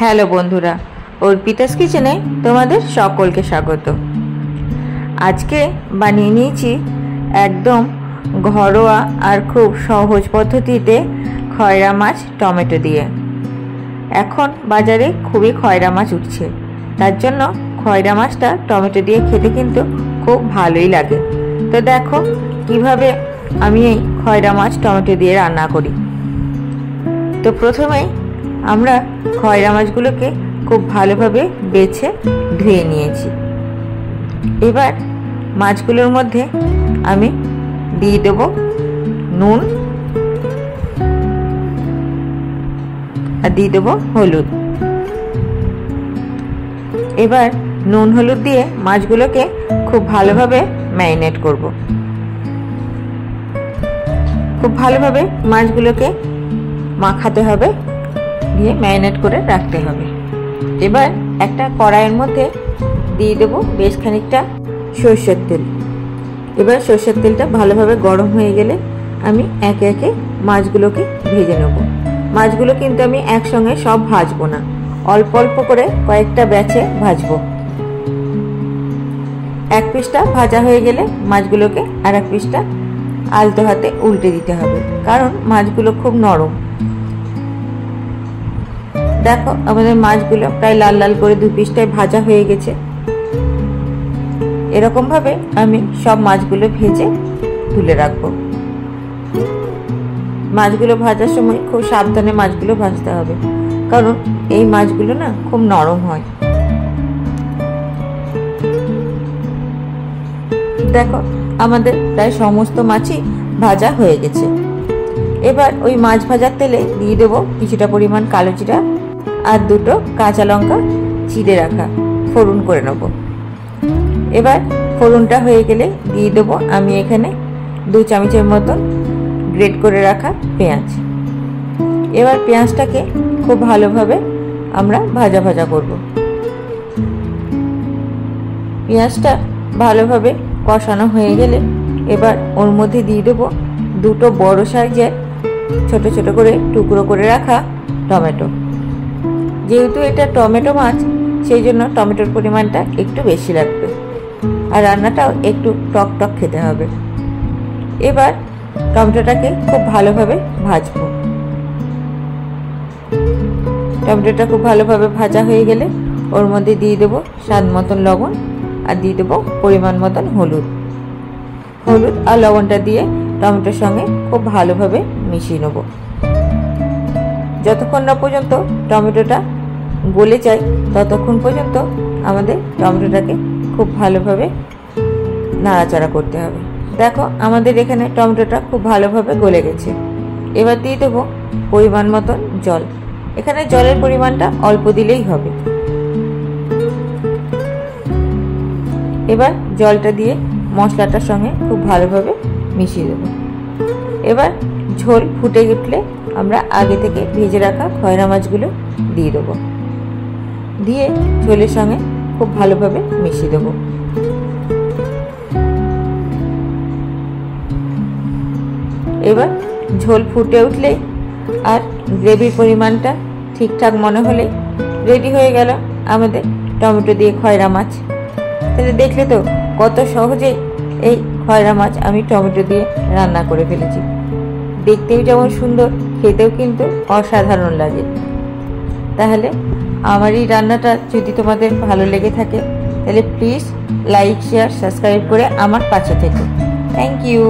Hello বন্ধুরা, অর্পিতাস কিচেনে তোমাদের সকলকে স্বাগত। আজকে বানিয়ে নিয়েছি একদম ঘরোয়া আর খুব সহজ পদ্ধতিতে খয়রা মাছ টমেটো দিয়ে। এখন বাজারে খুবই খয়রা মাছ উঠছে, তার জন্য খয়রা মাছটা টমেটো দিয়ে খেতে কিন্তু খুব ভালোই লাগে। তো দেখো কিভাবে আমি এই খয়রা মাছ টমেটো দিয়ে রান্না করি। তো প্রথমেই আমরা খয়রা মাছগুলোকে খুব ভালোভাবে বেছে ধুয়ে নিয়েছি। এবার মাছগুলোর মধ্যে আমি দিয়ে দেব নুন আর দিয়ে দেব হলুদ। এবার নুন হলুদ দিয়ে মাছগুলোকে খুব ভালোভাবে ম্যারিনেট করব। খুব ভালোভাবে মাছগুলোকে মাখাতে হবে, দিয়ে ম্যারিনেট করে রাখতে হবে। এবার একটা কড়াইয়ের মধ্যে দিয়ে দেব বেশ খানিকটা সরষের তেল। এবার সরষের তেলটা ভালোভাবে গরম হয়ে গেলে আমি একে একে মাছগুলোকে ভেজে নেব। মাছগুলো কিন্তু আমি একসঙ্গে সব ভাজবো না, অল্প অল্প করে কয়েকটা ব্যাচে ভাজবো। এক পিসটা ভাজা হয়ে গেলে মাছগুলোকে আর এক পিসটা আলতো হাতে উল্টে দিতে হবে, কারণ মাছগুলো খুব নরম। দেখো আমাদের মাছগুলো প্রায় লাল লাল করে দু পিসটায় ভাজা হয়ে গেছে। এরকম ভাবে আমি সব মাছগুলো ভেজে তুলে রাখবো। মাছগুলো ভাজার সময় খুব সাবধানে মাছগুলো ভাজতে হবে, কারণ এই মাছগুলো না খুব নরম হয়। দেখো আমাদের প্রায় সমস্ত মাছই ভাজা হয়ে গেছে। এবার ওই মাছ ভাজার তেলে দিয়ে দেবো কিছুটা পরিমাণ কালো জিরা আর দুটো কাঁচা লঙ্কা চিড়ে রাখা, ফোড়ন করে নেব। এবার ফোড়নটা হয়ে গেলে দিয়ে দেবো আমি এখানে 2 চামচের মতন গ্রেট করে রাখা পেঁয়াজ। এবার পেঁয়াজটাকে খুব ভালোভাবে আমরা ভাজা ভাজা করব। পেঁয়াজটা ভালোভাবে কষানো হয়ে গেলে এবার ওর মধ্যে দিয়ে দেবো দুটো বড় সাইজের ছোট ছোট করে টুকরো করে রাখা টমেটো। যেহেতু এটা টমেটো মাছ, সেই জন্য টমেটোর পরিমাণটা একটু বেশি লাগবে, আর রান্নাটাও একটু টক টক খেতে হবে। এবার টমেটোটাকে খুব ভালোভাবে ভাজবো। টমেটোটা খুব ভালোভাবে ভাজা হয়ে গেলে ওর মধ্যে দিয়ে দেবো স্বাদ মতন লবণ আর দিয়ে দেবো পরিমাণ মতন হলুদ। হলুদ আর লবণটা দিয়ে টমেটোর সঙ্গে খুব ভালোভাবে মিশিয়ে নেব, যতক্ষণ না পর্যন্ত টমেটোটা গলে যায় ততক্ষণ পর্যন্ত আমাদের টমেটোটাকে খুব ভালোভাবে নাড়াচাড়া করতে হবে। দেখো আমাদের এখানে টমেটোটা খুব ভালোভাবে গলে গেছে। এবার দিয়ে দেবো পরিমাণ মতন জল। এখানে জলের পরিমাণটা অল্প দিলেই হবে। এবার জলটা দিয়ে মশলাটার সঙ্গে খুব ভালোভাবে মিশিয়ে দেবো। এবার ঝোল ফুটে উঠলে আমরা আগে থেকে ভেজে রাখা খয়রা মাছগুলো দিয়ে দেবো, দিয়ে ঝোলের সঙ্গে খুব ভালোভাবে মিশিয়ে দেবো। এবার ঝোল ফুটে উঠলেই আর গ্রেভির পরিমাণটা ঠিকঠাক মনে হলেই রেডি হয়ে গেল আমাদের টমেটো দিয়ে খয়রা মাছ। তাহলে দেখলে তো কত সহজেই এই খয়রা মাছ আমি টমেটো দিয়ে রান্না করে ফেলেছি। দেখতেও যেমন সুন্দর, খেতেও কিন্তু অসাধারণ লাগে। তাহলে আমার এই রান্নাটা যদি তোমাদের ভালো লেগে থাকে তাহলে প্লিজ লাইক, শেয়ার, সাবস্ক্রাইব করে আমার পাশে থেকো। Thank you.